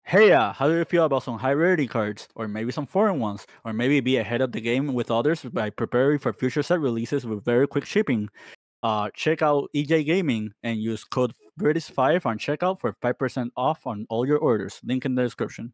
Hey, how do you feel about some high rarity cards, or maybe some foreign ones, or maybe be ahead of the game with others by preparing for future set releases with very quick shipping? Check out EJ Gaming and use code British5 on checkout for 5% off on all your orders. Link in the description.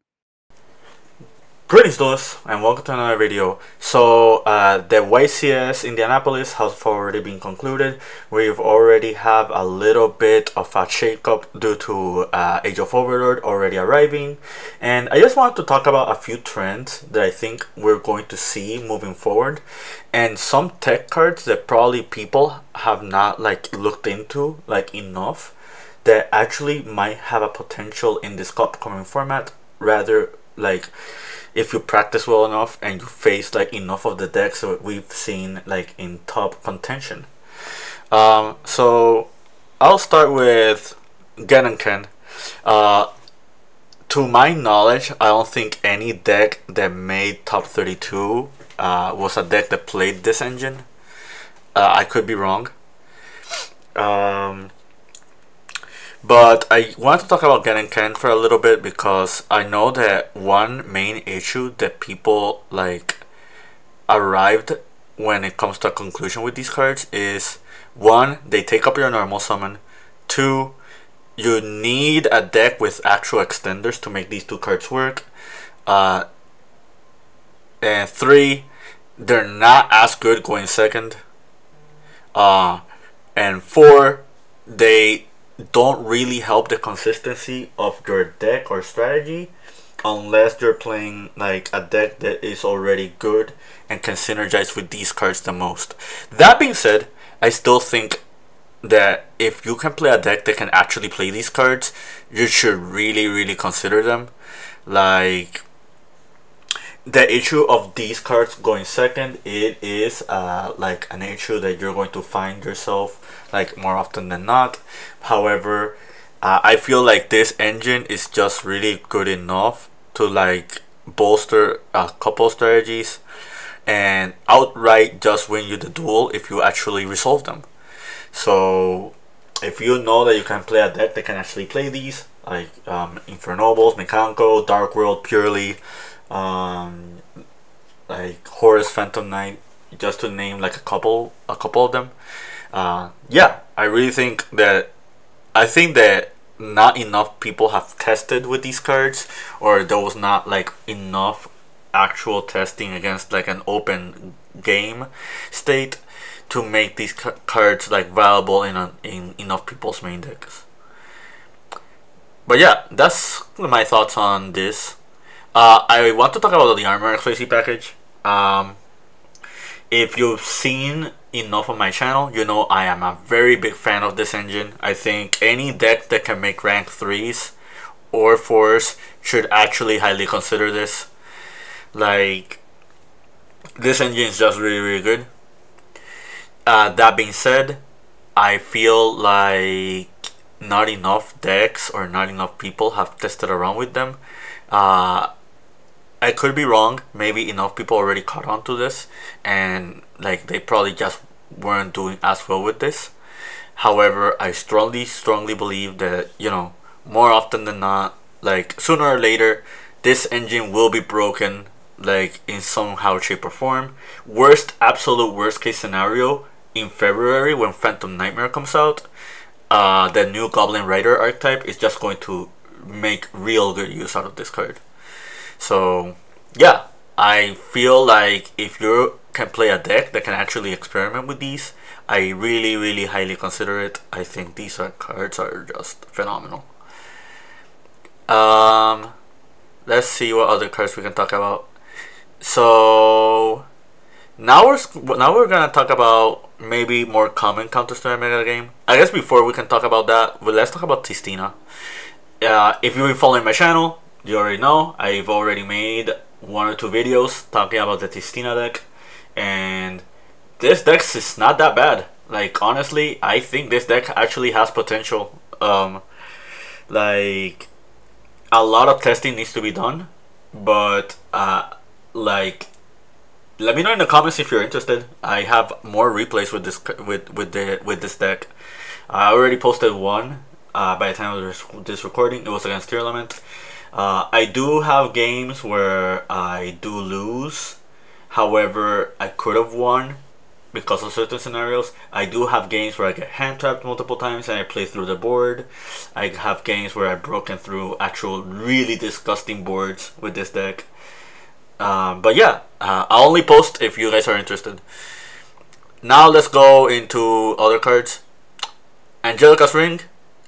Greetings, Louis, and welcome to another video. So, the YCS Indianapolis has already been concluded. We've already have a little bit of a shakeup due to Age of Overlord already arriving, and I just wanted to talk about a few trends that I think we're going to see moving forward, and some tech cards that probably people have not looked into enough that actually might have a potential in this upcoming format. Rather, if you practice well enough and you face enough of the decks that we've seen in top contention. So I'll start with Genon Ken. To my knowledge, I don't think any deck that made top 32 was a deck that played this engine. I could be wrong. But I want to talk about Genon Ken for a little bit because I know that one main issue that people arrived when it comes to a conclusion with these cards is, one, they take up your normal summon. Two, you need a deck with actual extenders to make these two cards work. And three, they're not as good going second. And four, they don't really help the consistency of your deck or strategy unless you're playing a deck that is already good and can synergize with these cards the most. That being said, I still think that if you can play a deck that can actually play these cards, you should really consider them. The issue of these cards going second, it is an issue that you're going to find yourself more often than not. However, I feel like this engine is just really good enough to bolster a couple strategies and outright just win you the duel if you actually resolve them. So if you know that you can play a deck that can actually play these, Infernobles, Mechanical, Dark World, Purely, Horus, Phantom Knight, just to name a couple of them. Yeah, I really think that not enough people have tested with these cards, or there was not enough actual testing against an open game state to make these cards viable in enough people's main decks. But yeah, that's my thoughts on this. I want to talk about the Armor XYZ package. If you've seen enough of my channel, you know I am a very big fan of this engine. I think any deck that can make rank 3s or 4s should actually highly consider this. This engine is just really good. That being said, I feel like not enough decks or not enough people have tested around with them. I could be wrong. Maybe enough people already caught on to this and they probably just weren't doing as well with this. However, I strongly believe that, more often than not, sooner or later, this engine will be broken in somehow, shape or form. Absolute worst case scenario, in February when Phantom Nightmare comes out, the new Goblin Rider archetype is just going to make real good use out of this card. So yeah, I feel like if you can play a deck that can actually experiment with these, I really highly consider it. I think these cards are just phenomenal. Let's see what other cards we can talk about. So now we're gonna talk about maybe more common Counter-Strike meta game. I guess before we can talk about that, well, let's talk about Titina. If you've been following my channel, you already know I've already made 1 or 2 videos talking about the Titina deck, and this deck is not that bad. Honestly, I think this deck actually has potential. A lot of testing needs to be done, but let me know in the comments if you're interested. I have more replays with this deck. I already posted one. By the time of this recording, it was against Tier Element. I do have games where I do lose. However, I could have won because of certain scenarios. I do have games where I get hand trapped multiple times and I play through the board. I have games where I've broken through actual really disgusting boards with this deck. But yeah, I'll only post if you guys are interested. Now let's go into other cards. Angelica's Ring.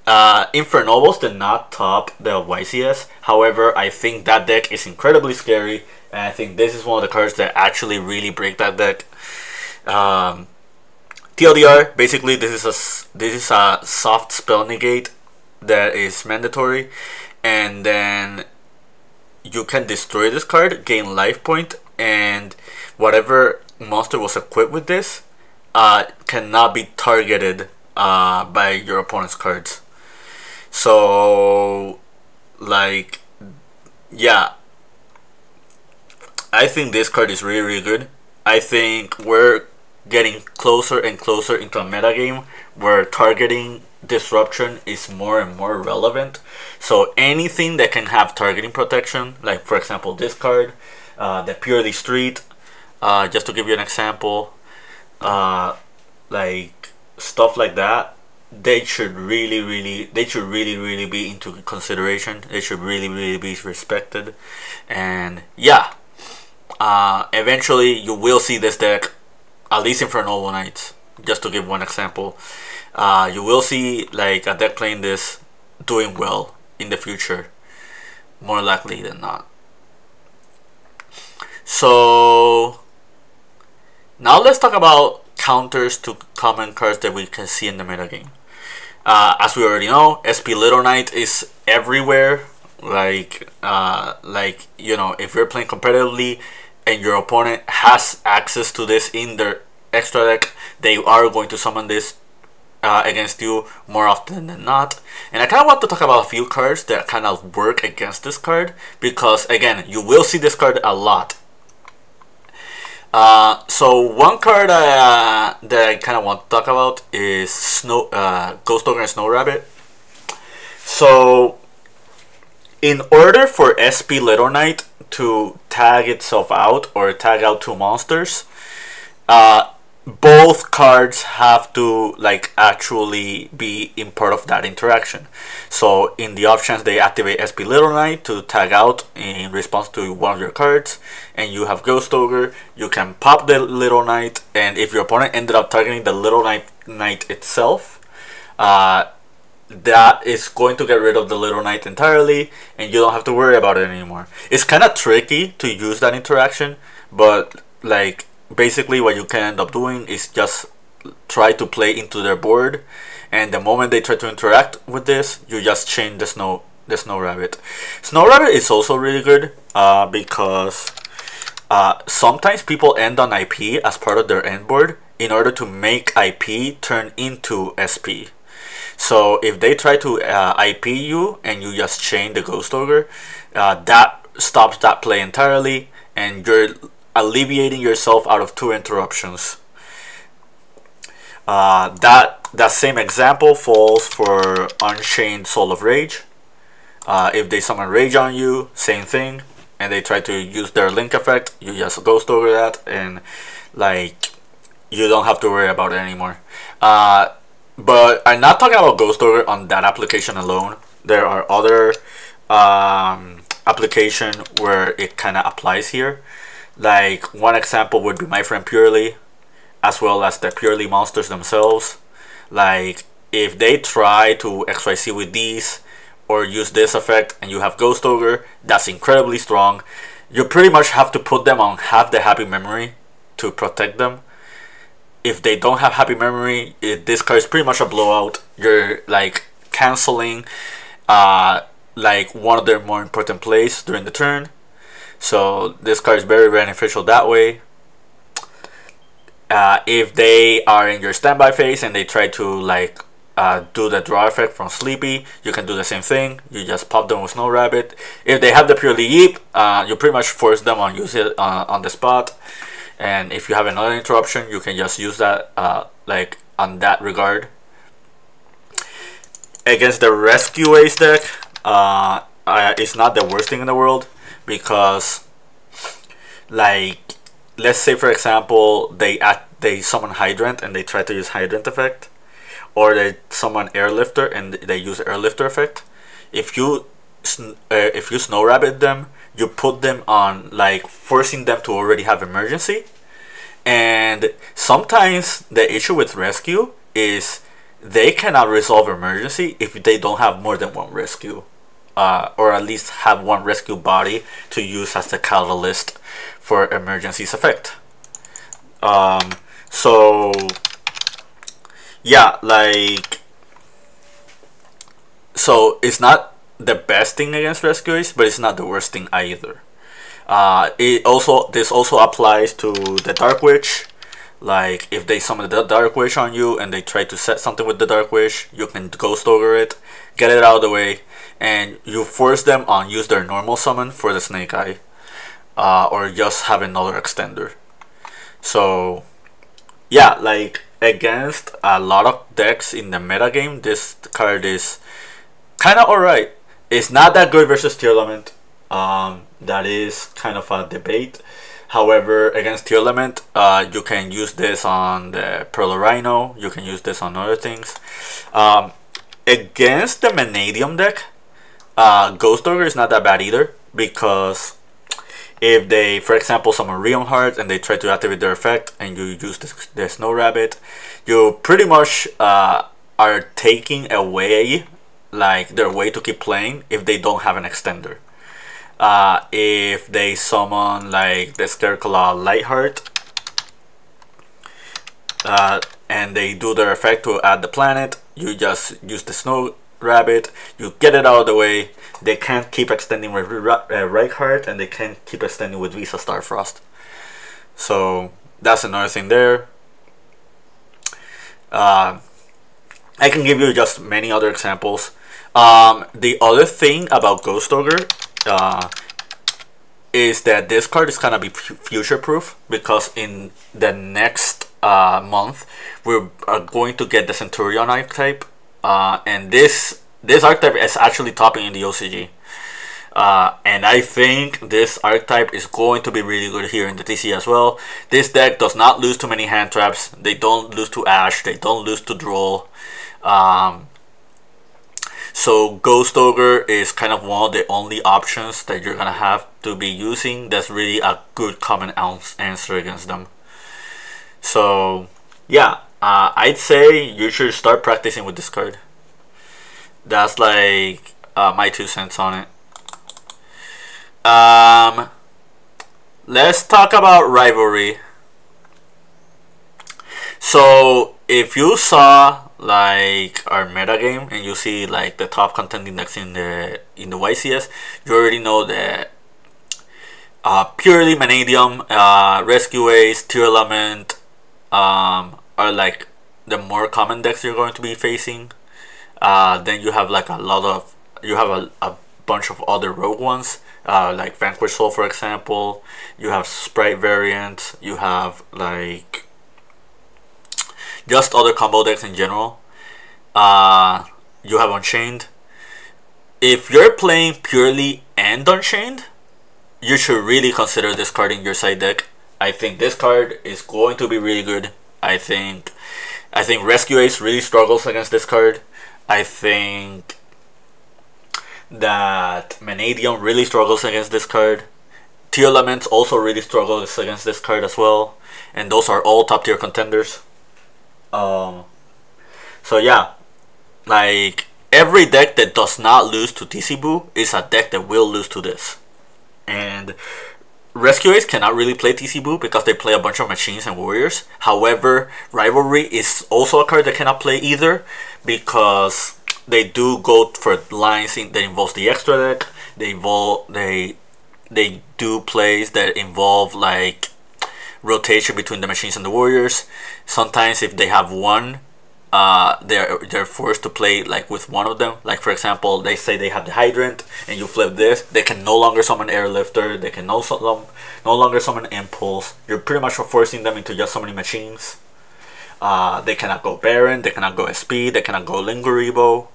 Infernobles did not top the YCS. However, I think that deck is incredibly scary, and I think this is one of the cards that actually really break that deck. TLDR, basically this is a soft spell negate that is mandatory, and then you can destroy this card, gain life point, and whatever monster was equipped with this cannot be targeted by your opponent's cards. So, like, yeah, I think this card is really, really good. I think we're getting closer and closer into a metagame where targeting disruption is more and more relevant. So anything that can have targeting protection, like for example this card, the Purely Street, just to give you an example, like stuff like that, they should really be into consideration. They should really be respected. And yeah, eventually you will see this deck, at least in Infernoble Knights, just to give one example. You will see like a deck playing this doing well in the future, more likely than not. So now let's talk about counters to common cards that we can see in the metagame. As we already know, SP Little Knight is everywhere. Like you know, if you're playing competitively and your opponent has access to this in their extra deck, they are going to summon this against you more often than not. And I kind of want to talk about a few cards that kind of work against this card, because again, you will see this card a lot. So one card that I kind of want to talk about is Ghost Ogre and Snow Rabbit. So in order for SP Little Knight to tag itself out or tag out two monsters, both cards have to like actually be in part of that interaction. So in the options, they activate SP Little Knight to tag out in response to one of your cards, and you have Ghost Ogre. You can pop the Little Knight, and if your opponent ended up targeting the Little Knight itself, that is going to get rid of the Little Knight entirely, and you don't have to worry about it anymore. It's kind of tricky to use that interaction, but like basically what you can end up doing is just try to play into their board, and the moment they try to interact with this, you just chain the Snow Rabbit. Snow Rabbit is also really good because sometimes people end on IP as part of their end board in order to make IP turn into SP. So if they try to IP you and you just chain the Ghost Ogre, that stops that play entirely, and you're alleviating yourself out of two interruptions. That same example falls for Unchained Soul of Rage. If they summon Rage on you, same thing, and they try to use their link effect, you just Ghost Ogre that, and like you don't have to worry about it anymore. But I'm not talking about Ghost Ogre on that application alone. There are other application where it kind of applies here. Like one example would be My Friend Purely, as well as the Purely monsters themselves. Like if they try to XYZ with these or use this effect and you have Ghost Ogre, that's incredibly strong. You pretty much have to put them on half the Happy Memory to protect them. If they don't have Happy Memory, this card is pretty much a blowout. You're like canceling like one of their more important plays during the turn. So this card is very beneficial that way. If they are in your standby phase and they try to like do the draw effect from Sleepy, you can do the same thing. You just pop them with Snow Rabbit. If they have the Purely Yeep, you pretty much force them on use it on the spot. And if you have another interruption, you can just use that like on that regard. Against the Rescue Ace deck, it's not the worst thing in the world, because like, let's say for example they summon Hydrant and they try to use Hydrant effect, or they summon Airlifter and they use Airlifter effect. If you Snow Rabbit them, you put them on, like, forcing them to already have emergency. And sometimes the issue with rescue is they cannot resolve emergency if they don't have more than one rescue, or at least have one rescue body to use as the catalyst for emergency's effect. So yeah, like, so it's not the best thing against rescuers, but it's not the worst thing either. This also applies to the Dark Witch. Like, if they summon the Dark Witch on you and they try to set something with the Dark Witch, you can Ghost Ogre it, get it out of the way, and you force them on use their normal summon for the Snake Eye, or just have another extender. So yeah, like, against a lot of decks in the meta game, this card is kind of alright. It's not that good versus Tearlament. That is kind of a debate. However, against Tearlament, you can use this on the Pearl Rhino. You can use this on other things. Against the Vanadium deck, Ghost Ogre is not that bad either, because if they, for example, summon Rion Heart and they try to activate their effect and you use the Snow Rabbit, you pretty much are taking away, like, their way to keep playing if they don't have an extender. If they summon, like, the Scareclaw Lightheart, and they do their effect to add the planet, you just use the Snow Rabbit, you get it out of the way. They can't keep extending with Reichheart, and they can't keep extending with Visa Starfrost. So that's another thing there. I can give you just many other examples. The other thing about Ghost Ogre is that this card is gonna be future proof, because in the next month we're going to get the Centurion archetype, and this archetype is actually topping in the OCG, and I think this archetype is going to be really good here in the TC as well. This deck does not lose too many hand traps. They don't lose to Ash, they don't lose to Droll. So Ghost Ogre is kind of one of the only options that you're gonna have to be using that's really a good common answer against them. So yeah, I'd say you should start practicing with this card. That's like my 2 cents on it. Let's talk about Rivalry. So if you saw, like, our meta game and you see, like, the top contending decks in the YCS, you already know that purely Vanadium, Rescue Ace, Tearlament are like the more common decks you're going to be facing. Then you have, like, a bunch of other rogue ones, like Vanquish Soul, for example. You have Sprite variants. You have, like, just other combo decks in general. You have Unchained. If you're playing purely and Unchained, you should really consider this card in your side deck. I think this card is going to be really good. I think Rescue Ace really struggles against this card. I think that Vanadium really struggles against this card. Tearlament also really struggles against this card as well. And those are all top tier contenders. So yeah, like, every deck that does not lose to TC Boo is a deck that will lose to this. And Rescue Ace cannot really play TC Boo because they play a bunch of machines and warriors. However, Rivalry is also a card that cannot play either, because they do go for lines that involves the extra deck. They do plays that involve, like, rotation between the machines and the warriors. Sometimes if they have one, they're forced to play, like, with one of them. Like, for example, they say they have the Hydrant and you flip this, they can no longer summon Airlifter, they can no longer summon Impulse. You're pretty much forcing them into just summoning machines. They cannot go Baron, they cannot go SP, they cannot go Linguribo,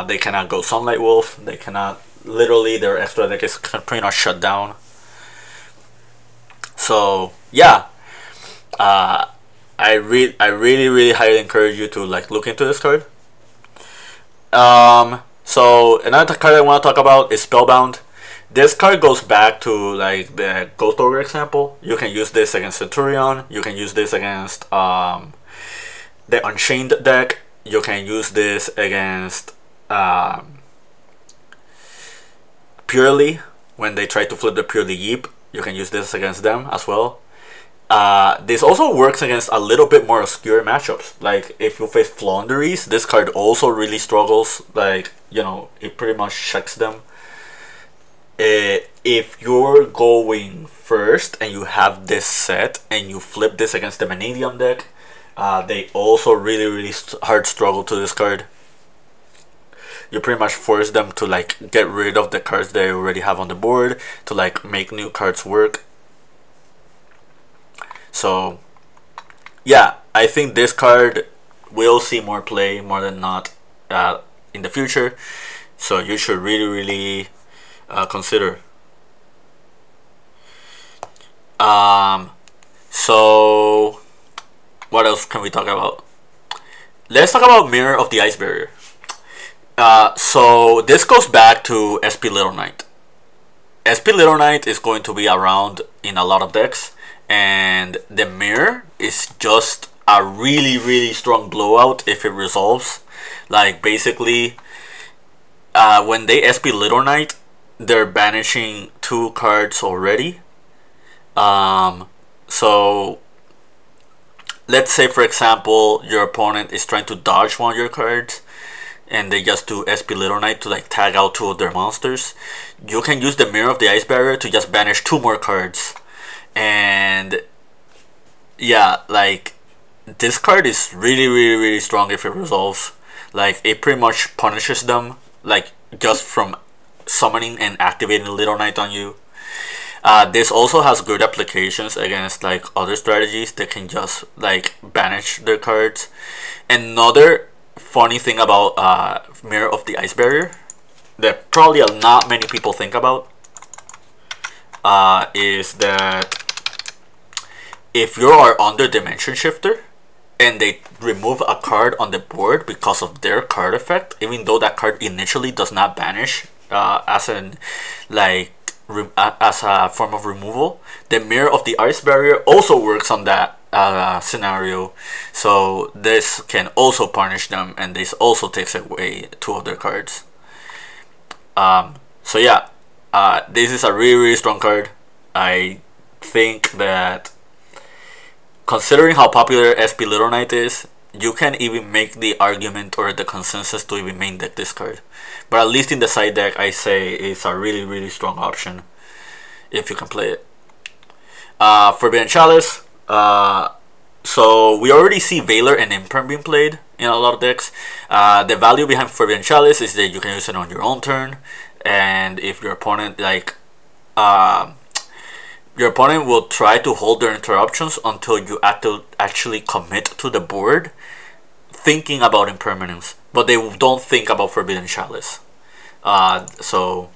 they cannot go Sunlight Wolf, they cannot, literally their extra deck is pretty much shut down. So yeah, I really highly encourage you to like look into this card. So another card I want to talk about is Spellbound. This card goes back to like the Ghost Ogre example. You can use this against Centurion. You can use this against the Unchained deck. You can use this against Purely when they try to flip the Purely Yeep. You can use this against them as well. This also works against a little bit more obscure matchups. Like if you face Flounderies, this card also really struggles. Like, you know, it pretty much checks them. If you're going first and you have this set and you flip this against the Vanadium deck, they also really hard struggle to this card. You pretty much force them to like get rid of the cards they already have on the board to like make new cards work. So yeah, I think this card will see more play more than not in the future. So you should really consider. So what else can we talk about? Let's talk about Mirror of the Ice Barrier. So this goes back to SP Little Knight. SP Little Knight is going to be around in a lot of decks, and the mirror is just a really strong blowout if it resolves. Like basically, when they SP Little Knight, they're banishing 2 cards already. So let's say for example your opponent is trying to dodge one of your cards and they just do SP Little Knight to like tag out 2 of their monsters. You can use the Mirror of the Ice Barrier to just banish 2 more cards. And yeah, like this card is really strong if it resolves. Like it pretty much punishes them like just from summoning and activating Little Knight on you. This also has good applications against like other strategies that can just like banish their cards. Another funny thing about Mirror of the Ice Barrier that probably not many people think about is that if you are under Dimension Shifter and they remove a card on the board because of their card effect, even though that card initially does not banish as an like as a form of removal, the Mirror of the Ice Barrier also works on that scenario. So this can also punish them, and this also takes away 2 of their cards. So yeah, this is a really strong card. I think that considering how popular SP Little Knight is, you can even make the argument or the consensus to even main deck this card. But at least in the side deck, I say it's a really strong option if you can play it. Forbidden Chalice. So we already see Valor and Imperm being played in a lot of decks. The value behind Forbidden Chalice is that you can use it on your own turn, and if your opponent like your opponent will try to hold their interruptions until you actually commit to the board, thinking about impermanence, but they don't think about Forbidden Chalice. So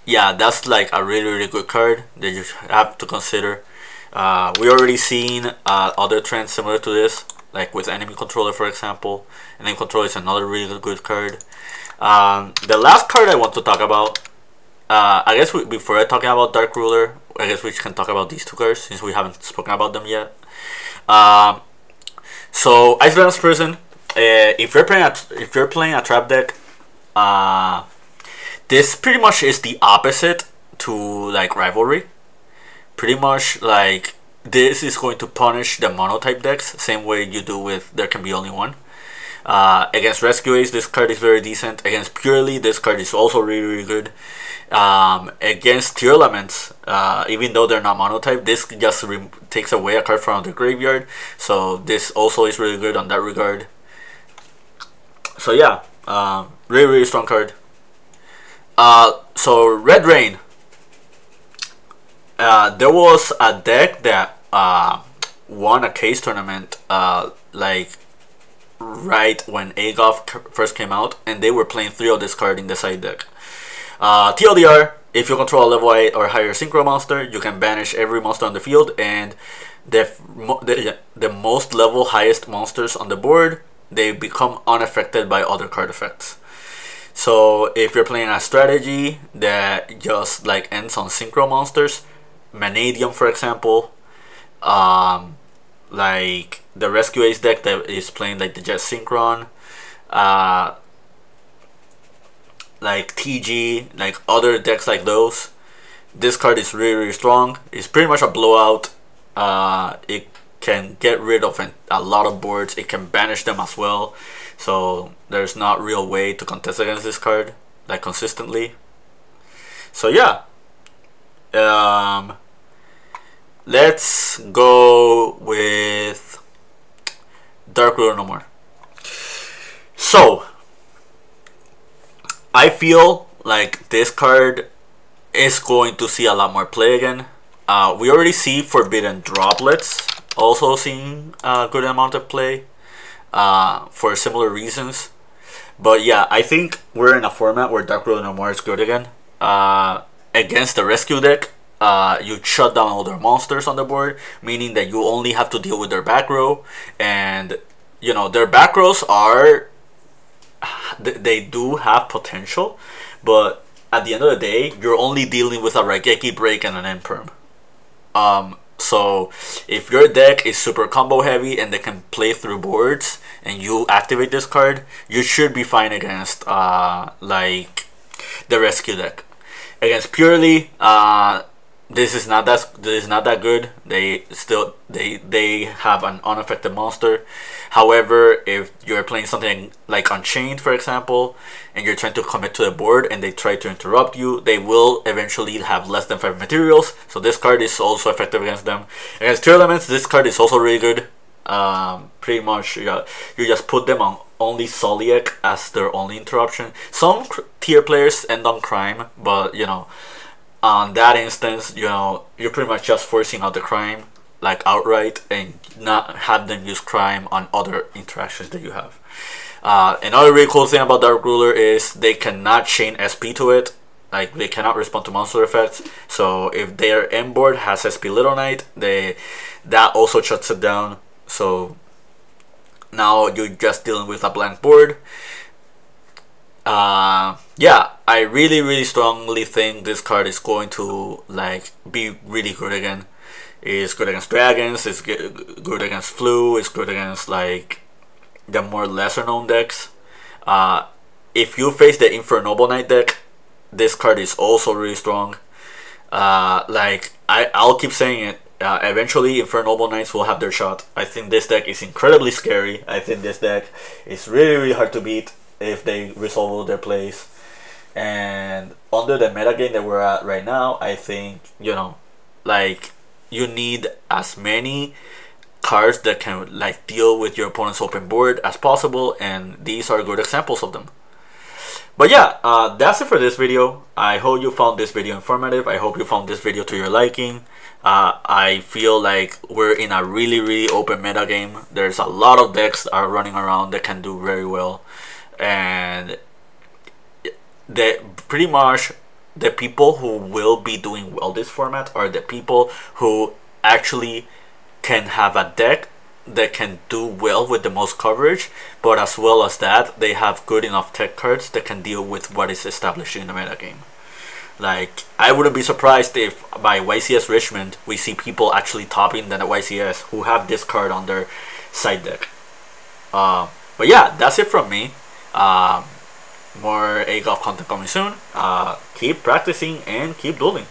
yeah, that's like a really good card that you have to consider. We already seen other trends similar to this, like with Enemy Controller, for example. Enemy Controller is another really good card. The last card I want to talk about, I guess before I talking about Dark Ruler, I guess we can talk about these 2 cards since we haven't spoken about them yet. So Iceland's Prison. If you're playing a trap deck, this pretty much is the opposite to like Rivalry. Pretty much like this is going to punish the monotype decks same way you do with There Can Be Only One. Against Rescue Ace, this card is very decent. Against Purely, this card is also really good. Against Tear Laments, even though they're not monotype, this just takes away a card from the graveyard. So this also is really good on that regard. So yeah, really strong card. So Red Rain. There was a deck that won a case tournament like right when AGOV first came out, and they were playing 3 of this card in the side deck. TLDR, if you control a level 8 or higher synchro monster, you can banish every monster on the field, and the most level highest monsters on the board, they become unaffected by other card effects. So if you're playing a strategy that just like ends on synchro monsters, Vanadium for example, like the Rescue Ace deck that is playing like the Jet Synchron, like TG, like other decks like those, this card is really strong. It's pretty much a blowout. It can get rid of a lot of boards. It can banish them as well. So there's not real way to contest against this card like consistently. So yeah, let's go with Dark Ruler No More. So I feel like this card is going to see a lot more play again. We already see Forbidden Droplets also seeing a good amount of play for similar reasons. But yeah, I think we're in a format where Dark Ruler No More is good again. Against the rescue deck, you shut down all their monsters on the board, meaning that you only have to deal with their back row. And you know, their back rows are, they do have potential, but at the end of the day, you're only dealing with a Raigeki Break and an Imperm. So if your deck is super combo heavy and they can play through boards and you activate this card, you should be fine against like the rescue deck. Against Purely, this is not that good. They have an unaffected monster. However, if you're playing something like Unchained, for example, and you're trying to commit to the board and they try to interrupt you, they will eventually have less than 5 materials. So this card is also effective against them. Against Tier Elements, this card is also really good. Pretty much, you just put them on only Soliek as their only interruption. Some tier players end on Crime, but you know, on that instance, you know, you're pretty much just forcing out the Crime like outright and not have them use Crime on other interactions that you have. Another really cool thing about Dark Ruler is they cannot chain SP to it. Like, they cannot respond to monster effects. So if their end board has SP Little Knight, that also shuts it down. So now you're just dealing with a blank board. Yeah, I really strongly think this card is going to like be really good again. It's good against dragons, it's good against flu, it's good against like the more lesser known decks. If you face the Infernoble Knight deck, this card is also really strong. Like I'll keep saying it, eventually Infernoble Knights will have their shot. I think this deck is incredibly scary. I think this deck is really hard to beat if they resolve all their plays. And under the metagame that we're at right now, I think, you know, like, you need as many cards that can like deal with your opponent's open board as possible, and these are good examples of them. But yeah, that's it for this video. I hope you found this video informative. I hope you found this video to your liking. I feel like we're in a really open meta game. There's a lot of decks are running around that can do very well, and pretty much the people who will be doing well this format are the people who actually can have a deck that can do well with the most coverage, but as well as that, they have good enough tech cards that can deal with what is established in the metagame. Like, I wouldn't be surprised if by YCS Richmond we see people actually topping than the YCS who have this card on their side deck. But yeah, that's it from me. More AGOV content coming soon. Keep practicing and keep dueling.